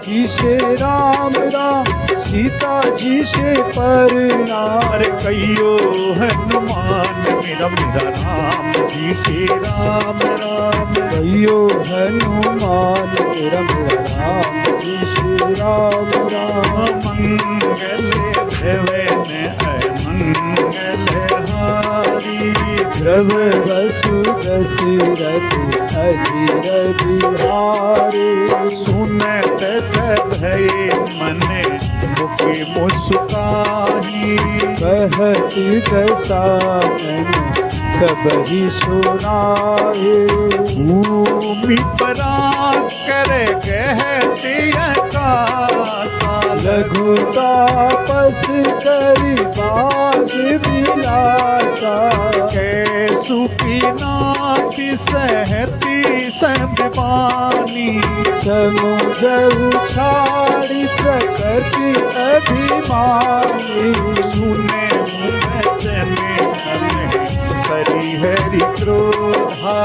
जी से राम राम, सीता जी से परनाम। कहियो हनुमान मेरा मेरा राम जी से राम राम। कहियो हनुमान मेरा मेरा राम जी से राम राम। मंगल भवन अमंगल हारी, ध्रुव वसु दशरथ अधीर बिहारी। सुनत सभय मन मुखि मुस्काही, कहती दसानन सबहि सुनाए। भूमि परा कर कहते आकाशा, लघु तापस करि बाग बिलासा। कैसुकी नाति सहती संबानी, समुद्र उछाड़ी प्रकृति अभिमानी। सुने वचन परिहरि क्रोधा,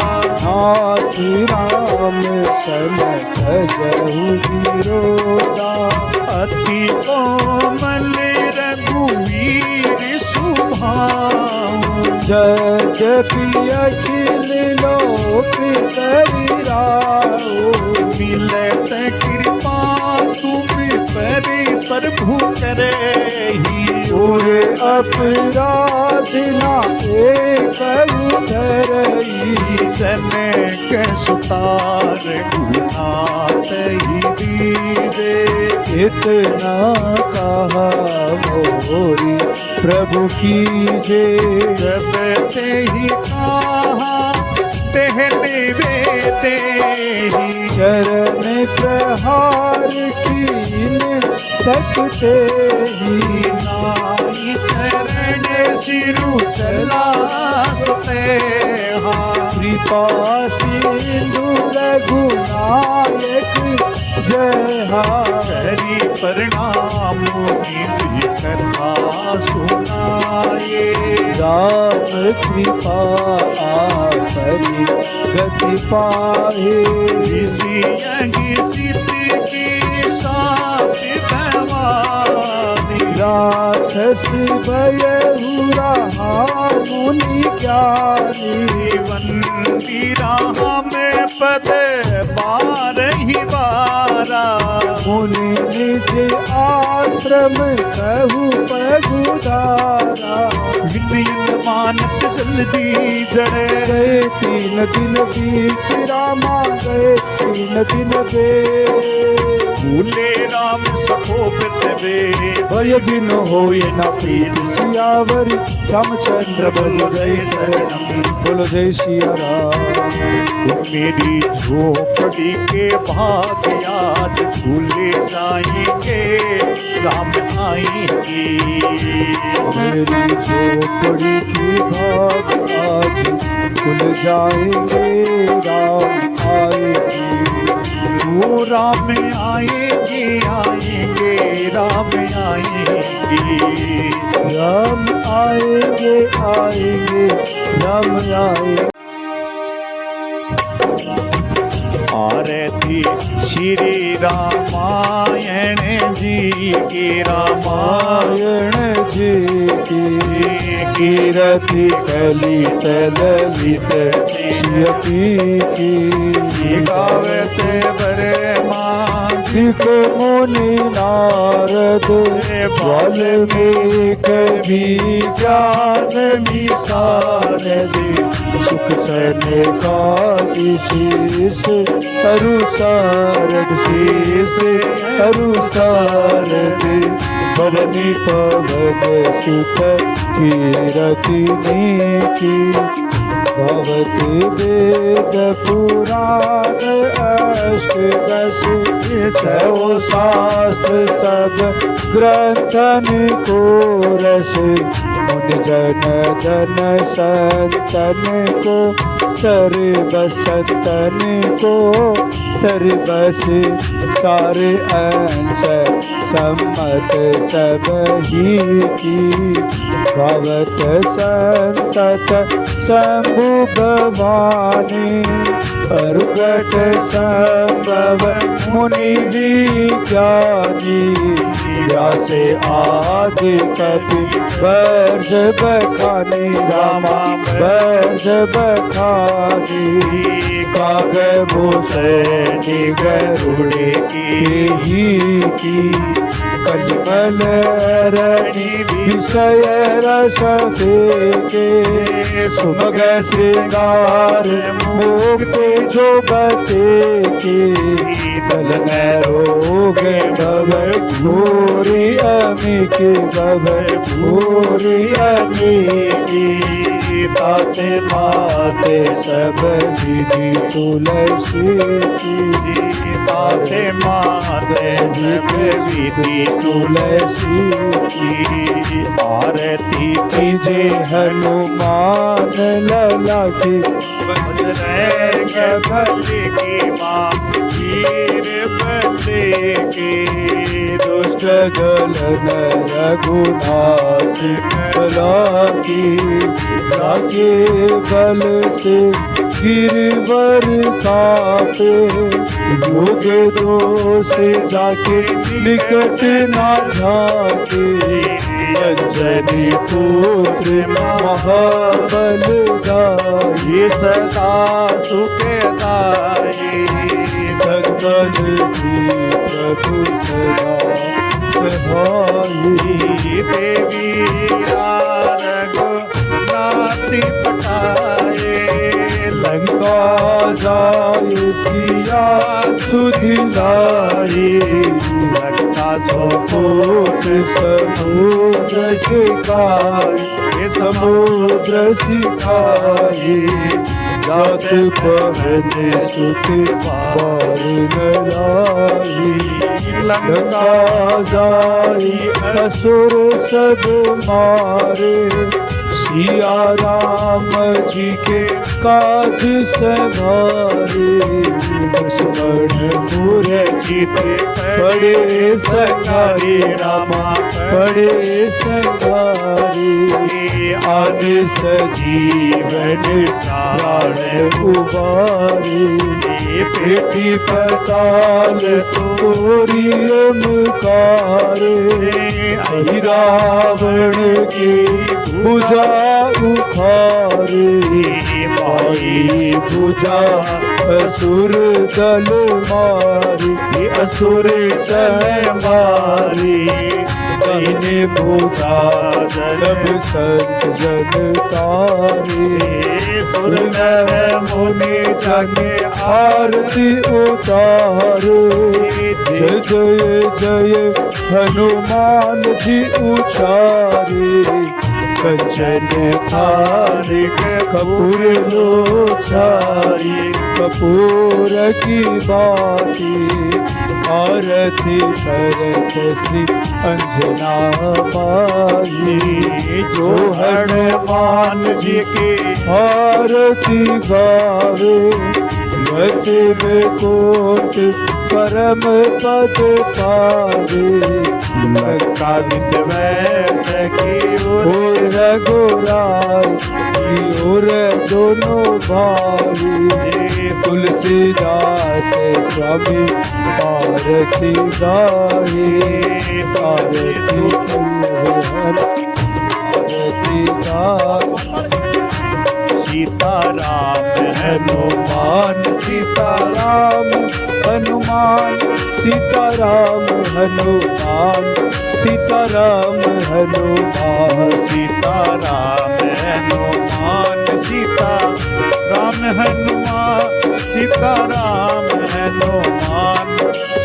हाथी राम समत जहु विरोधा। अति कोमल रघुवीर सुभाऊ, यद्यपि अखिल लोक करिराओ। मिलत कृपा तुम पर प्रभु करही। ओरे अपराध ना एकरु धरई। जनक सुतार गुनात ही दीवे, इतना कहा मोरी प्रभु कीजे। जब ते ही कहा तेह निवेदे ही, चरण प्रहार कीन सकते ही। नाई चरण सिरु चला सते हाँ। कृपा सिंधु रघुनायक जय हा। हरि प्रणाम मुनि कथा सुनाए, राम कृपा आपरि गति पाए। ऋषि सिद्धि की साथ भवानी, राक्षस भयहु रहा मुनि ज्ञानी। वंदी राह में पद बारही बारा, मुनि निज आश्रम कहु पगुधारा। विनय मानत जल्दी जड़े, गए 3 दिन बीत रामा गए 3 दिन बे। भूले राम सकोपत वे, भय दिन होए न प्रीत सियावरी। रामचंद्र बोलो जय शरणम, बोलो जय सिया राम। मेरी झोपड़ी के भाग आज भूले जाएंगे, राम आएंगे। मेरी झोपड़ी की भाग आज खुल जाएंगे, राम आएंगे। वो राम आएंगे आएंगे, राम आएंगे। राम आएंगे आएंगे, राम आएंगे। आरती श्री रामायण जी की, रामायण जी की। कीरति कलित ललित यपी की। गावत माधिक मुनि नारद, वाल्मीकि ज्ञान विशारद। सुख सनकादि शीस तरु सारद, शीस तरु सारद। बरनी पवन सुत कीरति नीति। भवत वेद पुराण अष्ट दश, सौ शास्त्र सब ग्रंथन को रस। मुनि जन जन संतन को सर्व संतन को सर्वस सारे अंश सम्मत सब ही की भवत संतत शंभु भवानी प्रगट संभव मुनि विज्ञानी व्यासे आदि कपि वर्ष बखानी रामा वर्ष बखानी काग भूषणी गरुड़े की कलिमल रणी विषय रस के सुमग श्रृंगार मुक्ति जो बते के दल रोग भव भूरी अमिके भव भूरी अमिके ताते माते सब विधि तुलसी की ताते माते सब विधि तुलसी की आरती कीजे हनुमान लला की बजरंग बली की माँ वीर बले की दुष्ट दलन रघुनाथ कला की जाके बल से गिरवर कापे योग दोष जाके निकट ना जाके अंजनी पुत्र महाबल गाये सदा सुखदाई संतन की प्रभु सदा सहाई देवी नाती पटाए लंका जाए सिया सुधिलाए लंका सोपोत समुद्र सिखाए समुद्र सिखाए जात पवन सुत पार लाई लंका जाई असुर सब मारे सिया राम जी के काज सवारे दुश्मन चित बड़े सगारे रामा बड़े सगारे आद सजीवन प्राण उबारे पेटी पताल तोरी मुकारे रावण की भुजा उखारे माई भुजा असुर दल मारी असुर दल मारी दीने भुजा सब संत जन तारे सुर नर मुनि जगे आरती उतारे जय जय जय हनुमान जी उचारे कंचन थाली कपूर लोचाई कपूर की बाती आरती करत श्री अंजना माई जो हनुमान जी की आरती गावे नसीब कोट परम पद पावे लंका विद्वैत की ओर रघुराई की ओर दोनों भाई तुलसीदास स्वामी आरती गाए आरती आरती गाए सीताराम हनुमान सीताराम हनुमान सीताराम हनुमान सीताराम हनुमान सीताराम हनुमान सीताराम हनुमान सीताराम हनुमान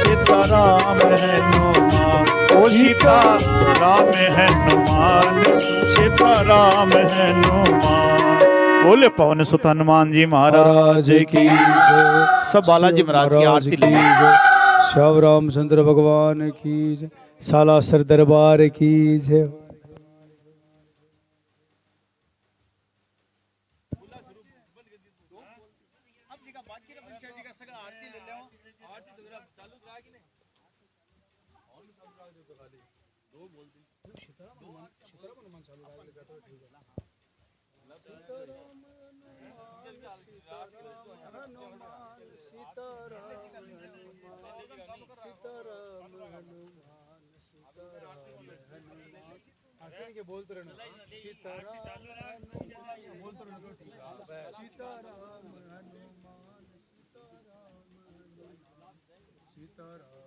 सीताराम हनुमान ओ सीताराम हनुमान सीताराम हनुमान। बोले पवन सुत हनुमान जी महाराज की सब बालाजी महाराज की आरती ले श्याम रामचंद्र भगवान की जय सालासर दरबार की जय। के बोलते रहना सीताराम हनुमान बोलते रहना सीताराम हनुमान सीताराम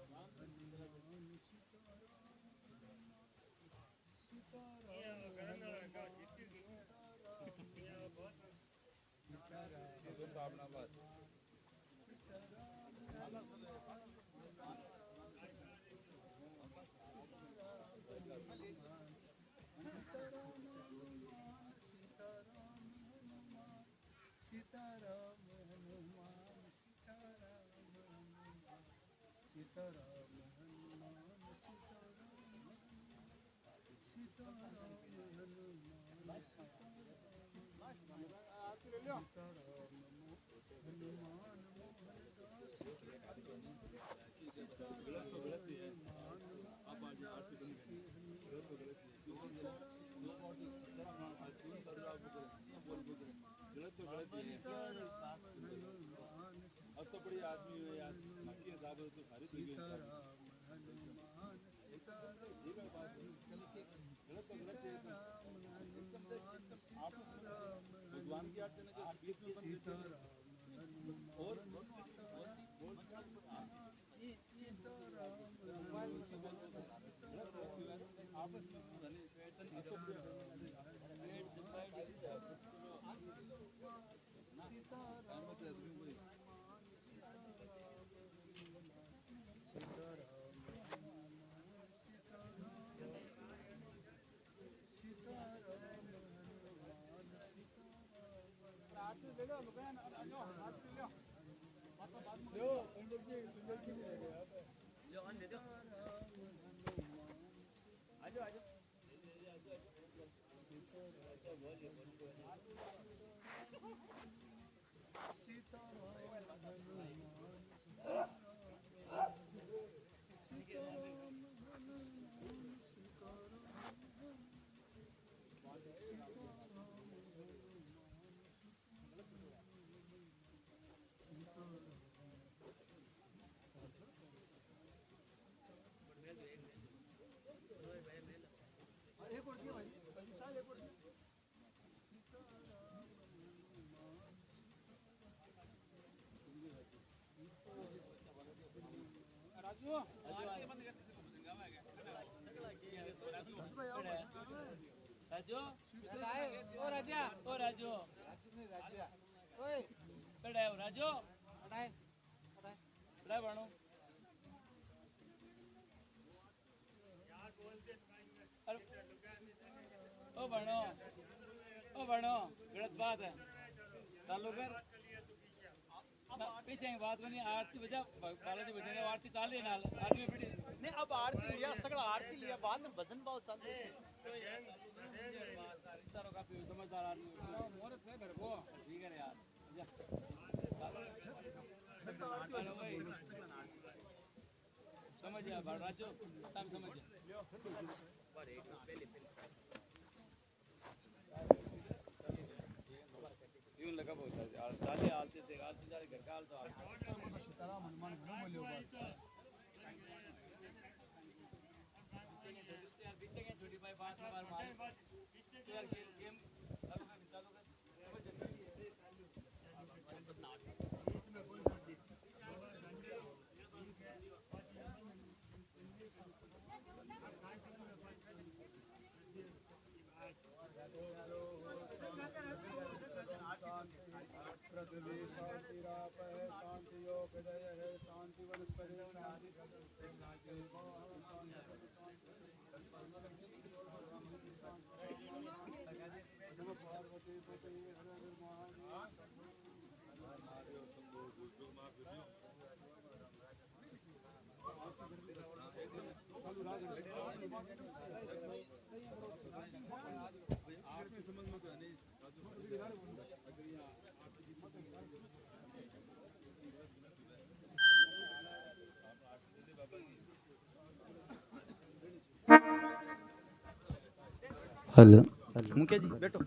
अब तो बड़ी आदमी है यार बाकी हिसाब से तो भारी तो गलत तो गलत है आप भगवान की आरती में जो बीच में बंद और आपस में राजू ओ राजा ओ राजू ओए कड़े हो राजू कड़े कड़े बनो ओ बनो गलत बात है चालू कर पीछे बात को नहीं आरती बजा बालाजी बजेंगे आरती ताली नाल आदमी पड़ी नहीं अब आरती लिया सगला आरती लिया बाद में भजन बहुत चलते हैं तारो का समझदार आदमी मोर पे घर को ठीक है यार समझ गया बाल राजू टाइम समझ गया यूं लगा बहुत यार चाले आलते थे आलते जा घर का आल तो सीताराम हनुमान बोलियो छोटी भाई बात बार मार यार गेम चालू कर पृथ्वी शांति राप है शांति योग जय है शांति वनस्पति शांति पार्वती पति हर आपने समझ में तो नहीं Thank you. हेलो मुखिया जी बैठो।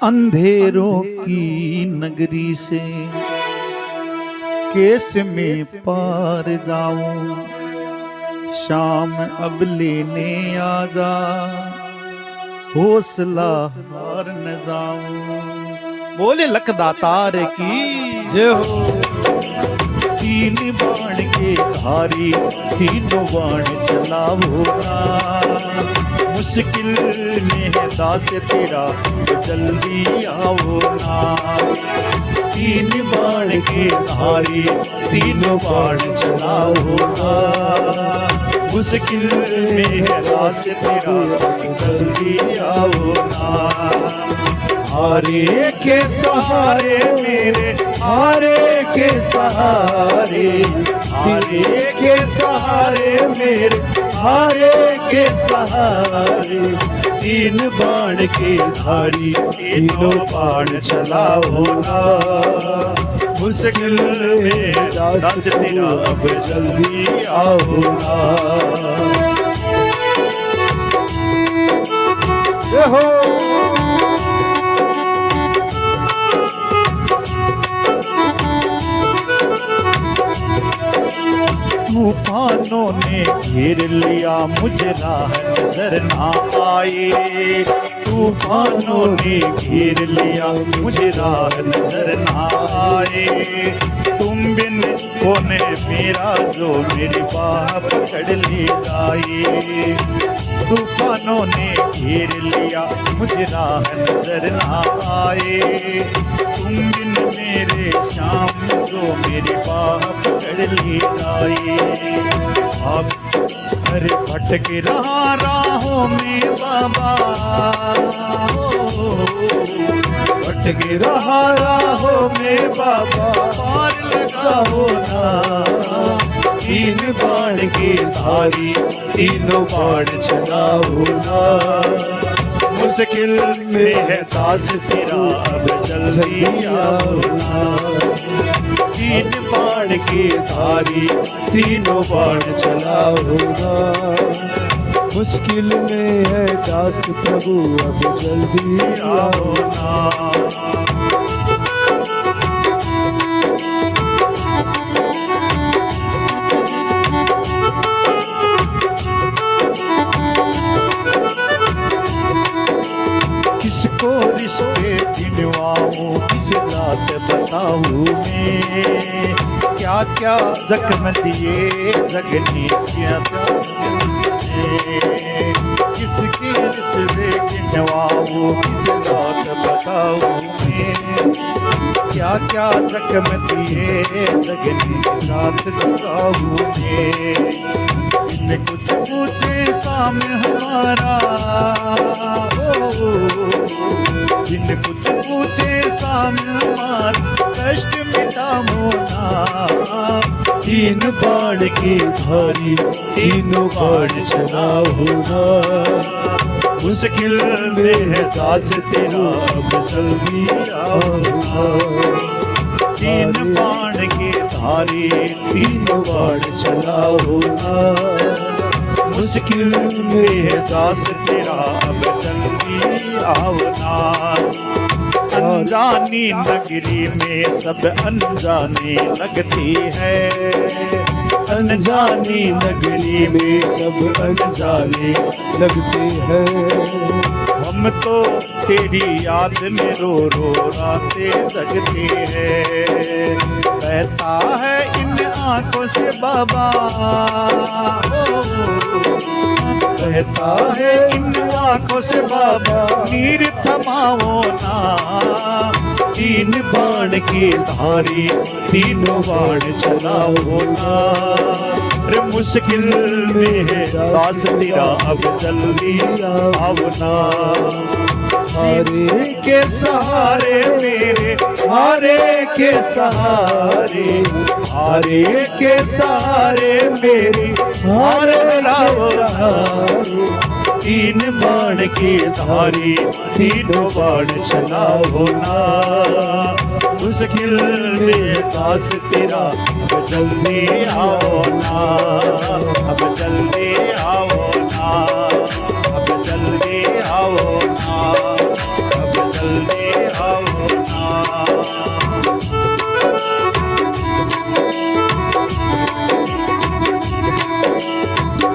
अंधेरों की नगरी से कैसे मैं पार जाऊं, शाम अब लेने आ जा, हौसला हार न जाऊं। बोले लखदातार की जय हो। तीन बाण के धारी तीनों बाण चलावो ना, मुश्किल में है दास तेरा तो जल्दी आओ ना। तीन बाण के धारी तीनों बाण चलाओ ना, मुश्किल में है दास तेरा तो जल्दी आओ ना। हारे के सहारे मेरे हारे के सहारे, हारे के सहारे मेरे हारे के सहारे, तीन बाण के धारी तीनों बाण चलाओ ना, मुश्किल में दास तेरा अब जल्दी आओ ना। जय हो। तूफानों ने घेर लिया मुझे राह नजर ना आए, तूफानों ने घेर लिया मुझे राह नजर ना आए। तुम बिन कोने मेरा जो मेरी बाह पकड़ ले जाए, तूफानों ने घेर लिया मुझे राह नजर ना आए। तुम बिन मेरे शाम जो मेरी बाह पकड़ ले जाए। अब अरे भटक रहा राहों में बाबा, भटक रहा राहों में बाबा, पार लगाओ ना। तीन बाण के धारी तीनों बाण चलाओ ना, मुश्किल में है दास तेरा अब जल्दी आओ ना। तीन बाण के धारी तीनों बाण चलाओ ना, मुश्किल में है दास प्रभु अब जल्दी आओ ना। किसको रिश्ते दिलवाऊं किस रात बताऊं मैं, क्या क्या जख्म दिए जगनी क्या किसके रिश्ते दिलवाऊं किस रात बताऊं मैं, क्या क्या जख्म दिए जगनी रात बताऊं मैं। जिन कुछ पूछे सामने हमारा, जिन कुछ पूछे सामने हमारा कष्ट मिटाओ ना। तीन बाण के धारी तीनों बाण चलाओ ना, मुश्किल में है दास तेरा अब जल्दी आओ ना। तीन बाण के धारी तीनों बाण चलाओ ना, मुश्किल में है दास तेरा अब जल्दी आओ ना। अनजानी नगरी में सब अनजाने लगती है, अनजानी नगरी में सब अनजाने लगते हैं। हम तो तेरी याद में रो रो रातें जगते हैं। बहता है इन आंखों से बाबा, बहता है इन आंखों से बाबा, नीर थमाओ ना। तीन बाण के धारी तीनों बाण चलाओ ना। अरे मुश्किल में है दास तेरा अब जल्दी आओ ना। हारे के सहारे मेरे, हारे के सहारे, हारे के सहारे मेरे, हारे राव तीन बाण के धारी, तीनों बाण चलाओ ना। मुश्किल में दास तेरा, अब जल्दी आओ ना, अब जल्दी आओ ना, अब जल्दी आओ ना, अब जल्दी आओ ना।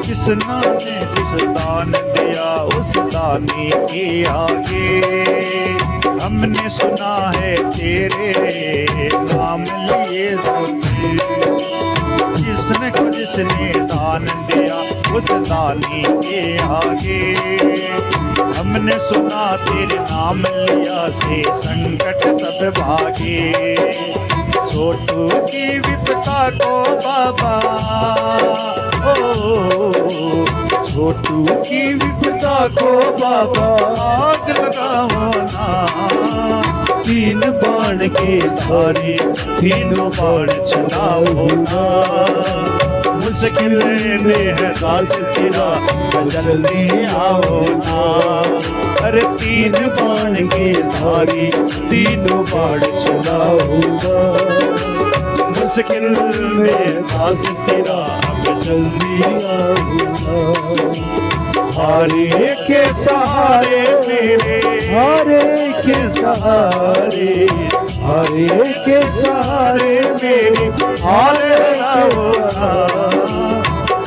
जिस नाने जिस दान दिया उस दानी के आगे, हमने सुना है तेरे नाम लिए सोते। जिसने दान दिया उस दानी के आगे, हमने सुना तेरे नाम लिया से संकट सब भागे। छोटू की विपदा को बाबा, छोटू की विपदा को बाबा आग लगाओ ना। तीन बाण के धारी, तीनों बाण चलाओ ना। मुश्किल में है दास तेरा, जल्दी आओ ना। अरे तीन बाण के धारी, तीनों बाण चलाओ ना। मुश्किल में दास तेरा, जल्दी आओ ना। हारे के सहारे मेरे, हारे के सहारे, हारे के सहारे मेरे, हारे आओ ना।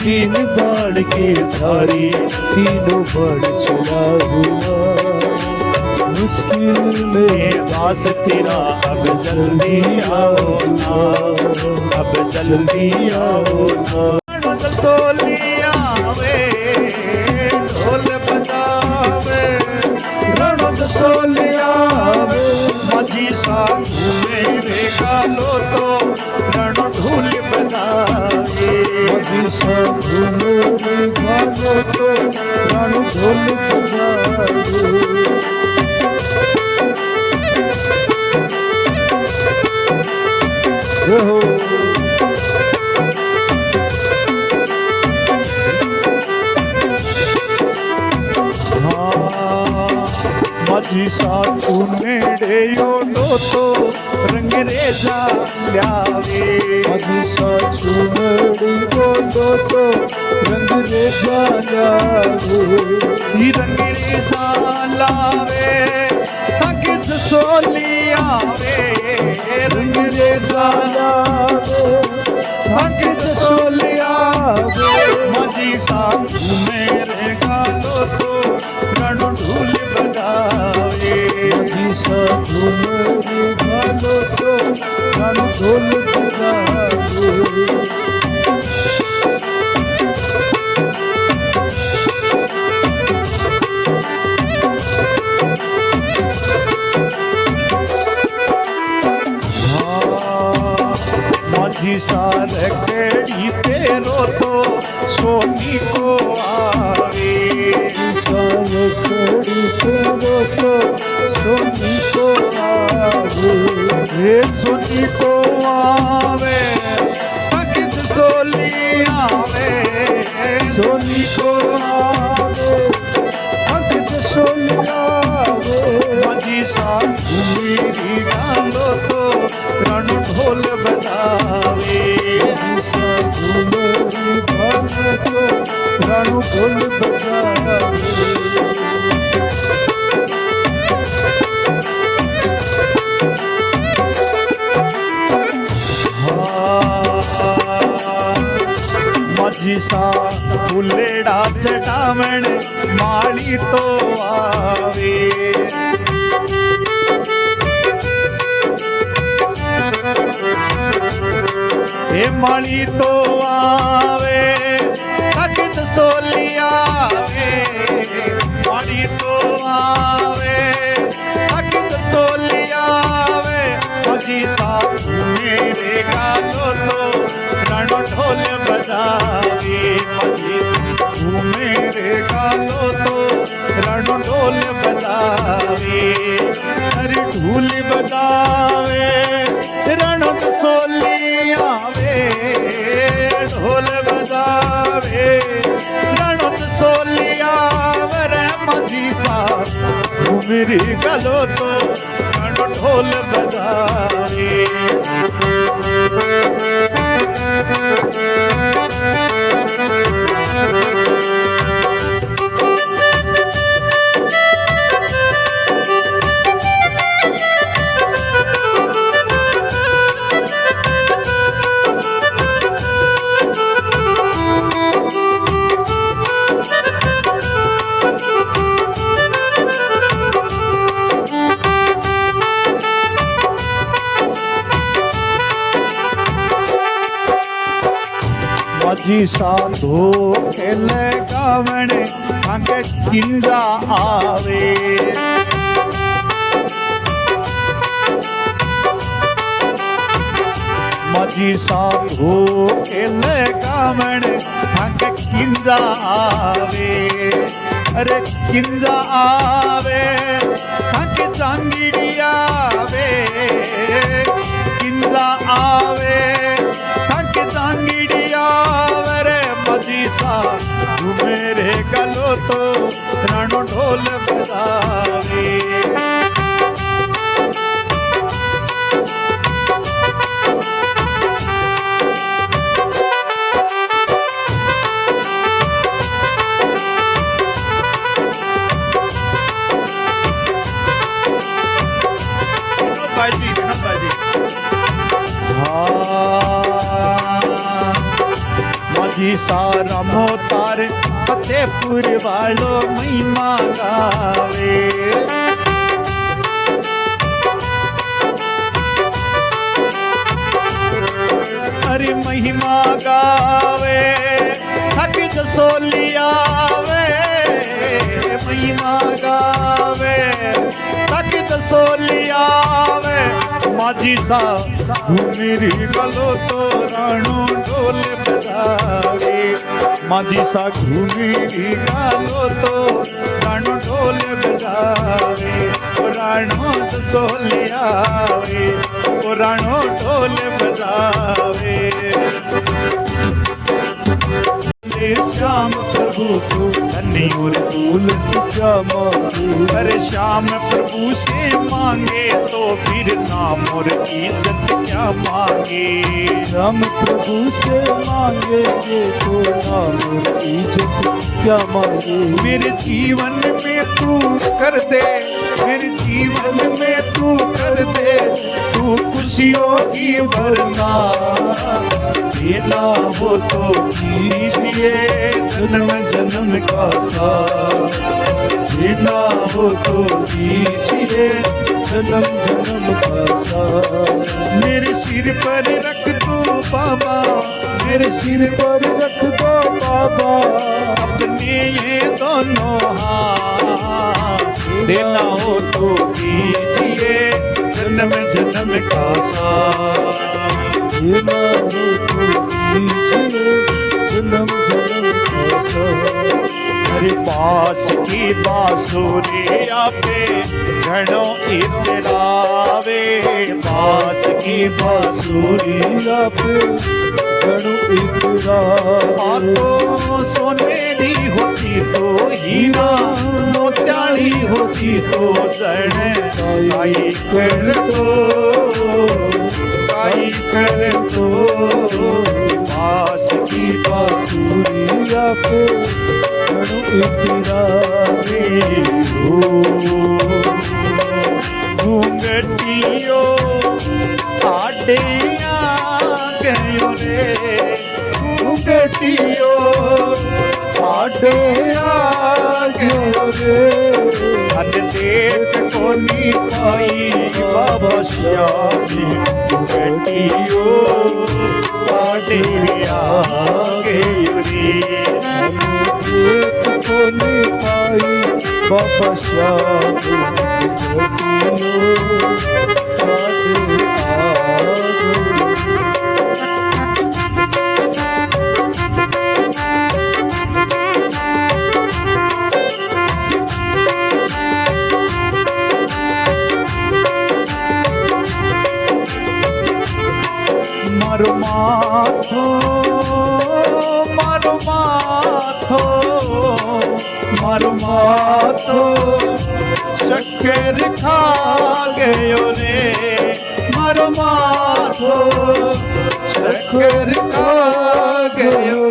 तीन बाण के धारी, तीनों बाण चलाओ ना। मुश्किल में दास तेरा, अब जल्दी आओ ना, अब जल्दी आओ ना। सोलिया वे ढोल बजावे, रणद सोलिया वे माझी साधु मेरे कालो तो रण ढोल बजावे। माझी साधु मेरे कालो तो रण ढोल बजावे। माझी साधु नेड़े योडो तो रंग रेजा ल्यावे। माझी साधु नेड़े योडो तो रंग रेजा ल्यावे। रंग रेजा लावे तकित सोलिया वे, रंग रेजा लावे तकित सोलिया वे। माझी साधु मेरे गालो तो रण ढूल बजावे। माझी साधु मेरे गालो तो रण ढूल बजावे। माझी सार केड़ी तेरो तो सोनी को आवे। सार केड़ी तेरो तो सोनी को आवे। हे सोनी को आवे तकित सोली आवे। सोनी को आवे तकित सोली आवे। माझी साधु मेरी गालो तो रण ढोल बजावे। साधु मेरी गालो तो रण ढोल बजावे। माझी साधु लेड़ा चढ़ावण माली तो आवे। हे माली तो आवे तकित सोलिया वे। माली तो आवे तकित सोलिया वे। माझी साधु मेरे गालो तो रण ढोल बजावे। माझी साधु मेरे गालो तो रण ढोल बजावे। आवे अरे ढोल बजावे रणत सोली आवे ढोल बजावे रणत सोली आवे रे माझी सा मेरी गलो तो रण ढोल बजावे माझी साधो खेले गावण अंग किंजा आवे माझी साधो खेले गावण अंग किंजा आवे अरे किंजा आवे अंग चांगिड़ी आवे किंजा आवे अंग चांगिड़ी आवे मजीसा तू मेरे गलो तो रणो ढोल बजावे माझी सारा मोतार फतेहपुर वालो महिमा गावे अरे महिमा गावे थक जसोली आवे महिमा गावे थक जसोली आवे माझी सा मेरी गलो तो राणो ढोल बजावे माझी सा मेरी गलो तो राणो ढोल बजावे राणो जसोली आवे राणो ढोल बजावे श्याम प्रभु को धन्य और फूल क्या मांगे अरे श्याम प्रभु से मांगे तो फिर नाम और इज्जत क्या मांगे श्याम प्रभु से मांगेंगे तो नाम और इज्जत क्या मांगे मेरे जीवन में तू कर दे मेरे जीवन में तू कर दे तू खुशियों की वरना देना हो तो कीजिए जन्म जन्म का साथ देना हो तो कीजिए जन्म जन्म का साथ मेरे सिर पर रख दो बाबा मेरे सिर पर रख दो बाबा अपने ये दोनों हाथ देना हो तो कीजिए जन्म जन्म का साथ देना हो तो कीजिए जन्म जन्म का साथ हरे पास की बांसुरिया पे घड़ों इतरावे पास की बांसुरिया पे घड़ों इतरावे तो सोनेरी होती तो हीरा मोत्याली होती तो जड़ काई कर तो पास की बांसुरिया पे घड़ों इतरावे घूंघटियो आटे गयो रे घूंघटियो आटे गयो रे अन देख को नी पाई बाबा श्यामी घूंघटियो आटे गयो रे को नहीं पाई बाबा श्याम शक्कर खा गयो रे मारो माथो शक्कर खा गयो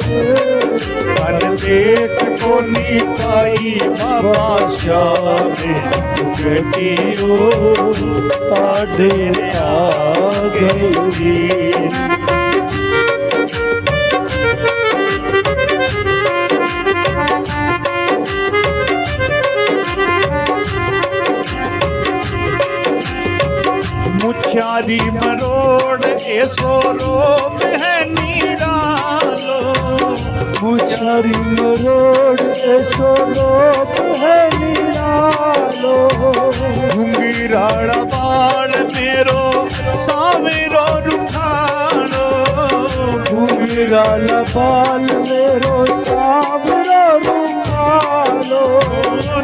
मन देख कोनी पाई बाबा श्यामे गटियो आडे आ गई मुछारी मरोड़ ऐसो रोप है निरालो मुछारी मरोड़ ऐसो रोप है निरालो घुंगीराड़ा बाल मेरो सावेरो रुखानो घुंगीराड़ा बाल मेरो सावेरो रुखानो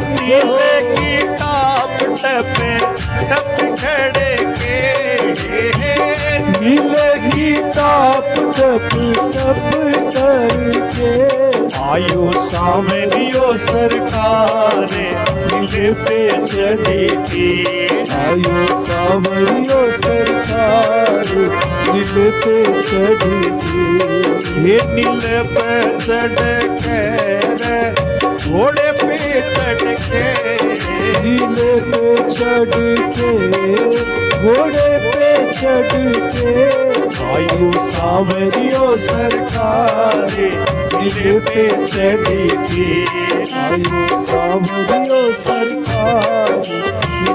नीले की टाप टपे टप खड़े नीले की ताप टप टप करके आयो सावरियो सरकार नीले पे चढ़ी थी आयो सावरियो सरकार नीले पे चढ़ी थी ये नीले पे चढ़ के घोड़े पे चढ़ के नीले पे चढ़ के घोड़े पे चढ़ के आयु सावरियो सरकार नीले पे चढ़ी थी आयो सावरियो सरकार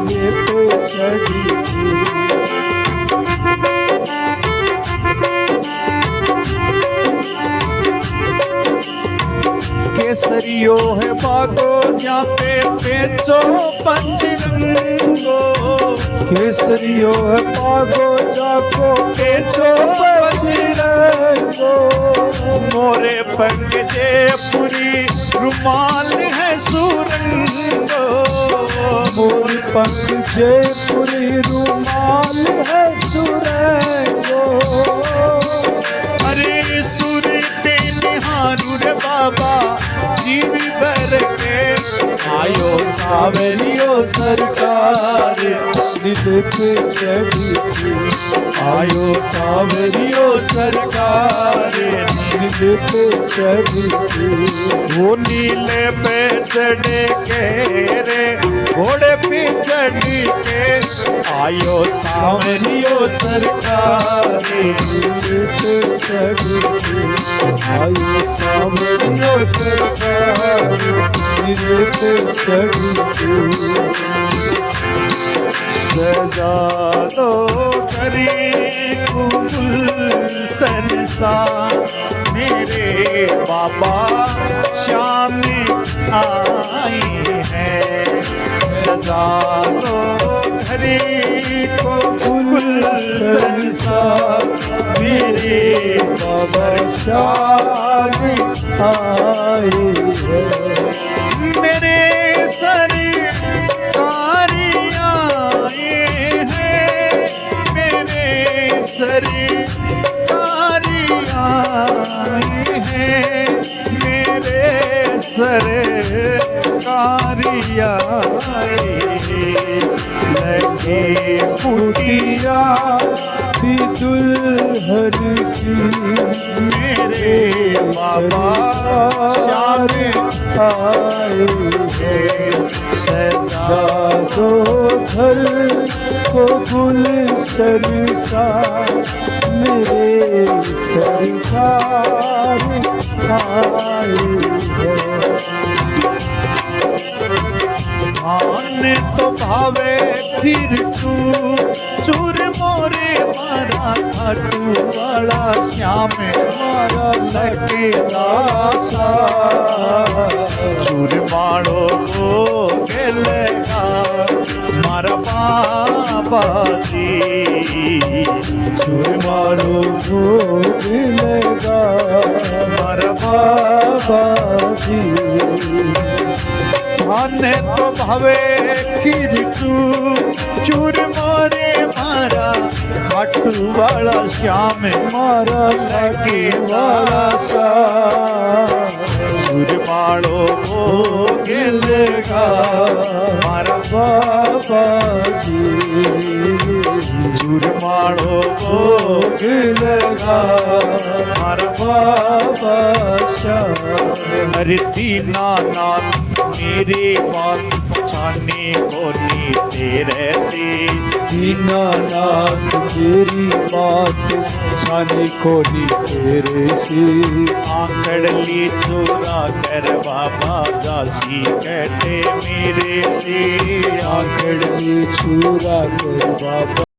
नीले पे चढ़ी थी केसरियो है बागो जहाँ पे बेचो पंचरंगो केसरियो है बागो जाको बेचो पंचरंगो मोरे पंकजे पुरी रुमाल है सुरंगो मोर पंख जयपुरी रुमाल है सुरंगो अरे सुर पे निहारू रे बाबा जीव भर के आयो सावरियो सरकार नीले पे चढ़ी थी आयो सावरियो सरकार नीले पे चढ़ी थी वो नीले पे चढ़े के रे घोड़े पे चढ़ के आयो सावरियो सरकार नीले पे चढ़ी थी आयो सावरियो सरकार नीले पे चढ़ी थी सजा दो करी कुल संसार मेरे बाबा श्याम आए हैं सजा दो करी कुल संसार मेरे बाबा श्याम आए हैं मेरे सरकारी आए हैं मेरे सरकारी आए हैं मेरे सरकारी आए लगे कुटिया भी दुल्हन सी मेरे बाबा श्याम आए हैं सदा दो घर को गुलशन सा मेरे सरकार आए हैं आने तो भावे फिर तू चूर मोरे मारा खाटू वाला श्याम मारा लगे दासा चूर मारो को गेलेगा मारा बाबा जी चूर मारो भोग लगा मारा बाबा जी आने तो भावे खीर तू चूर मोरे मारा खाटू वाला श्याम मारा लगे वाला सा चूर मारो भोग लगा मारा बाबा वालों भोग लगा हर बाबा श्याम हर दीनानाथ मेरे बात पछाने को नी तेरे से दीनानाथ मेरी बात छाने को नी तेरे से आंकड़ली चोरा कर बाबा दासी कहते मेरे से आंकड़ में छुरा कर बाबा